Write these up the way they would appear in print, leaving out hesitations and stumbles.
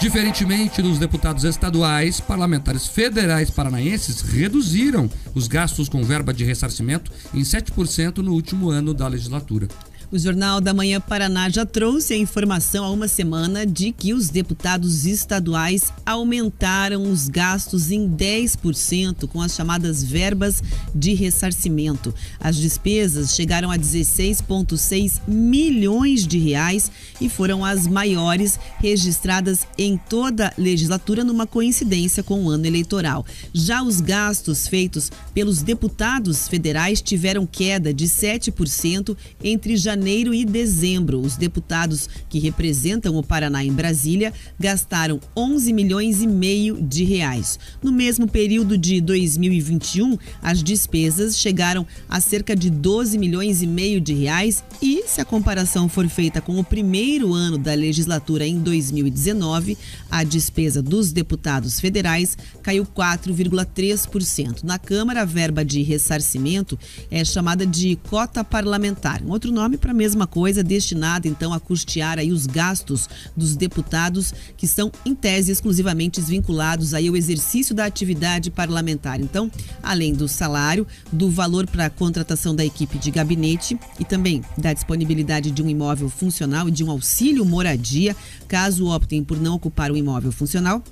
Diferentemente dos deputados estaduais, parlamentares federais paranaenses reduziram os gastos com verba de ressarcimento em 7% no último ano da legislatura. O Jornal da Manhã Paraná já trouxe a informação há uma semana de que os deputados estaduais aumentaram os gastos em 10% com as chamadas verbas de ressarcimento. As despesas chegaram a 16,6 milhões de reais e foram as maiores registradas em toda a legislatura, numa coincidência com o ano eleitoral. Já os gastos feitos pelos deputados federais tiveram queda de 7% entre janeiro e dezembro. Os deputados que representam o Paraná em Brasília gastaram 11 milhões e meio de reais. No mesmo período de 2021, as despesas chegaram a cerca de 12 milhões e meio de reais e, se a comparação for feita com o primeiro ano da legislatura em 2019, a despesa dos deputados federais caiu 4,3%. Na Câmara, a verba de ressarcimento é chamada de cota parlamentar. Um outro nome para a mesma coisa, destinada então a custear aí os gastos dos deputados que são em tese exclusivamente vinculados aí ao exercício da atividade parlamentar. Então, além do salário, do valor para a contratação da equipe de gabinete e também da disponibilidade de um imóvel funcional e de um auxílio moradia, caso optem por não ocupar o imóvel funcional,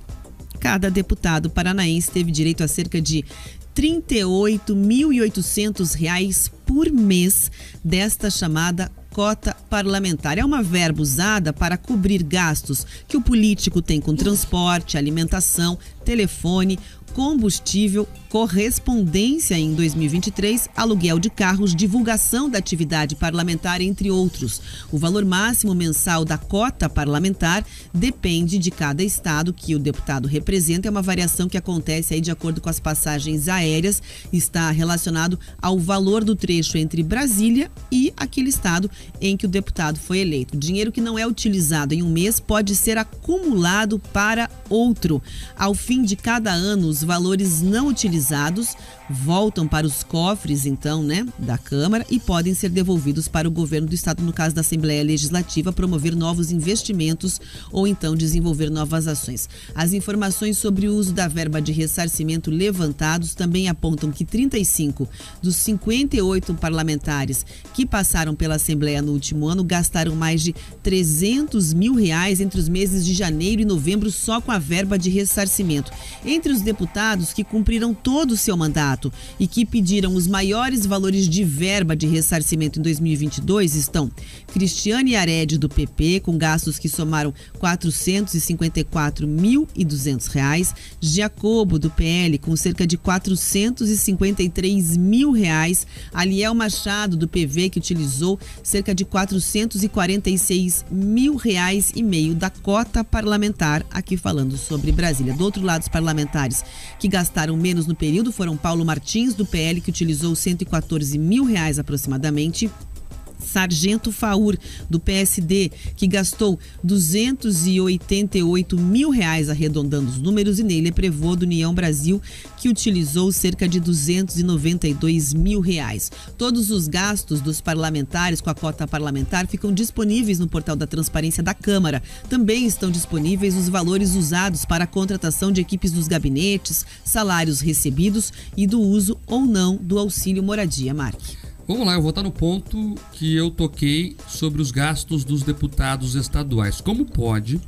cada deputado paranaense teve direito a cerca de R$ 38.800 por mês desta chamada cota parlamentar. É uma verba usada para cobrir gastos que o político tem com transporte, alimentação, telefone, combustível, correspondência em 2023, aluguel de carros, divulgação da atividade parlamentar, entre outros. O valor máximo mensal da cota parlamentar depende de cada estado que o deputado representa. É uma variação que acontece aí de acordo com as passagens aéreas. Está relacionado ao valor do trecho entre Brasília e aquele estado em que o deputado foi eleito. O dinheiro que não é utilizado em um mês pode ser acumulado para outro. Ao fim de cada ano, os valores não utilizados voltam para os cofres, então, da Câmara e podem ser devolvidos para o governo do estado, no caso da Assembleia Legislativa, promover novos investimentos ou então desenvolver novas ações. As informações sobre o uso da verba de ressarcimento levantados também apontam que 35 dos 58 parlamentares que passaram pela Assembleia no último ano gastaram mais de R$300 mil entre os meses de janeiro e novembro só com a verba de ressarcimento. Entre os deputados que cumpriram todo o seu mandato e que pediram os maiores valores de verba de ressarcimento em 2022 estão Cristiane Arede, do PP, com gastos que somaram R$ 454.200, Jacobo, do PL, com cerca de R$ 453 mil, Aliel Machado, do PV, que utilizou cerca de R$ 446 mil e meio da cota parlamentar, aqui falando sobre Brasília. Do outro lado, os parlamentares que gastaram menos no período foram Paulo Martins, do PL, que utilizou R$ 114 mil aproximadamente. Sargento Faur, do PSD, que gastou R$ 288 mil, arredondando os números, e Neile Prevô, do União Brasil, que utilizou cerca de R$ 292 mil. Todos os gastos dos parlamentares com a cota parlamentar ficam disponíveis no portal da Transparência da Câmara. Também estão disponíveis os valores usados para a contratação de equipes dos gabinetes, salários recebidos e do uso ou não do auxílio moradia. Marque. Vamos lá, eu vou estar no ponto que eu toquei sobre os gastos dos deputados estaduais. Como pode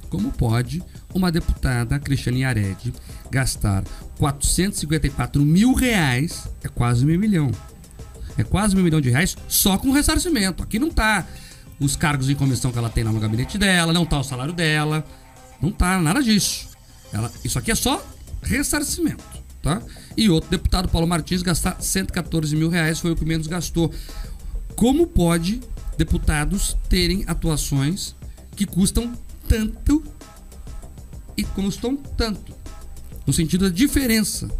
uma deputada, Cristiane Arede, gastar R$ 454 mil, é quase R$1 milhão. É quase R$1 milhão só com ressarcimento. Aqui não tá os cargos em comissão que ela tem lá no gabinete dela, não tá o salário dela, não tá nada disso. Isso aqui é só ressarcimento, tá? E outro deputado, Paulo Martins, gastar R$ 114 mil, foi o que menos gastou. Como pode deputados terem atuações que custam tanto e custam tanto? No sentido da diferença.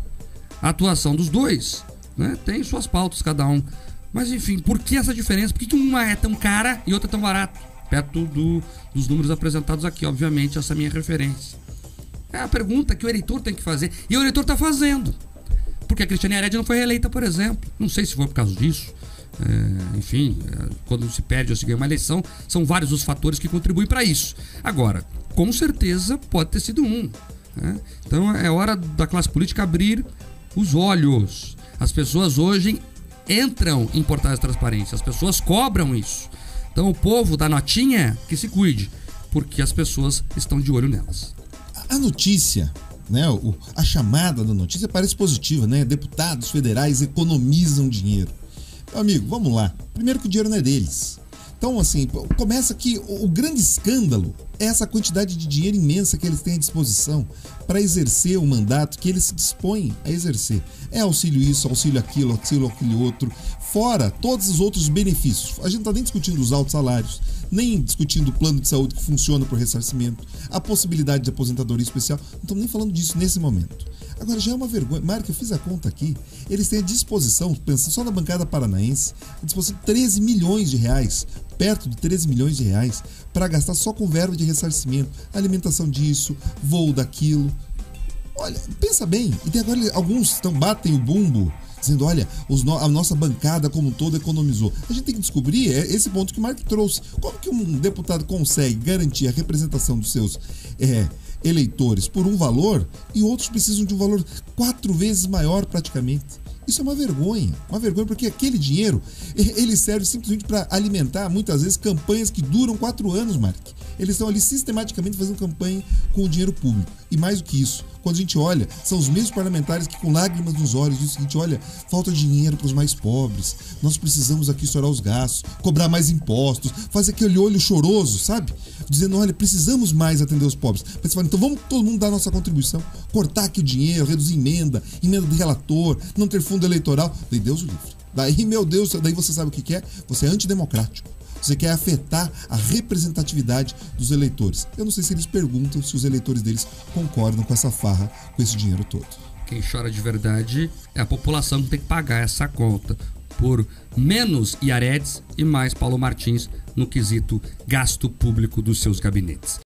A atuação dos dois, tem suas pautas cada um. Mas enfim, por que essa diferença? Por que uma é tão cara e outra é tão barata? Perto dos números apresentados aqui, obviamente, essa é a minha referência. É a pergunta que o eleitor tem que fazer. E o eleitor está fazendo. Porque a Cristiane Arede não foi reeleita, por exemplo. Não sei se foi por causa disso. enfim, quando se perde ou se ganha uma eleição, são vários os fatores que contribuem para isso. Agora, com certeza pode ter sido um, né? Então é hora da classe política abrir os olhos. As pessoas hoje entram em portais de transparência, as pessoas cobram isso. Então o povo da notinha que se cuide, porque as pessoas estão de olho nelas. A notícia, né, a chamada da notícia parece positiva, né? Deputados federais economizam dinheiro. Meu amigo, vamos lá. Primeiro que o dinheiro não é deles. Então, assim, começa que o grande escândalo é essa quantidade de dinheiro imensa que eles têm à disposição para exercer o mandato que eles se dispõem a exercer. É auxílio isso, auxílio aquilo, auxílio aquele outro, fora todos os outros benefícios. A gente não está nem discutindo os altos salários, nem discutindo o plano de saúde que funciona por ressarcimento, a possibilidade de aposentadoria especial. Não estamos nem falando disso nesse momento. Agora, já é uma vergonha. Marco, eu fiz a conta aqui. Eles têm à disposição, pensando só na bancada paranaense, à disposição de 13 milhões de reais, perto de 13 milhões de reais, para gastar só com verba de ressarcimento, alimentação disso, voo daquilo. Olha, pensa bem. E agora alguns batem o bumbo, dizendo, olha, a nossa bancada como um todo economizou. A gente tem que descobrir esse ponto que o Marco trouxe. Como que um deputado consegue garantir a representação dos seus eleitores por um valor e outros precisam de um valor 4 vezes maior praticamente? Isso é uma vergonha porque aquele dinheiro, ele serve simplesmente para alimentar, muitas vezes, campanhas que duram 4 anos, Mark. Eles estão ali sistematicamente fazendo campanha com o dinheiro público. E mais do que isso, quando a gente olha, são os mesmos parlamentares que com lágrimas nos olhos dizem o seguinte, olha, falta dinheiro para os mais pobres, nós precisamos aqui estourar os gastos, cobrar mais impostos, fazer aquele olho choroso, sabe? Dizendo, olha, precisamos mais atender os pobres. Mas você fala, então vamos todo mundo dar a nossa contribuição, cortar aqui o dinheiro, reduzir emenda de relator, não ter fundo eleitoral. Daí Deus o livre. Daí, meu Deus, daí você sabe o que é? Você é antidemocrático. Você quer afetar a representatividade dos eleitores. Eu não sei se eles perguntam se os eleitores deles concordam com essa farra, com esse dinheiro todo. Quem chora de verdade é a população que tem que pagar essa conta por menos Iaredes e mais Paulo Martins no quesito gasto público dos seus gabinetes.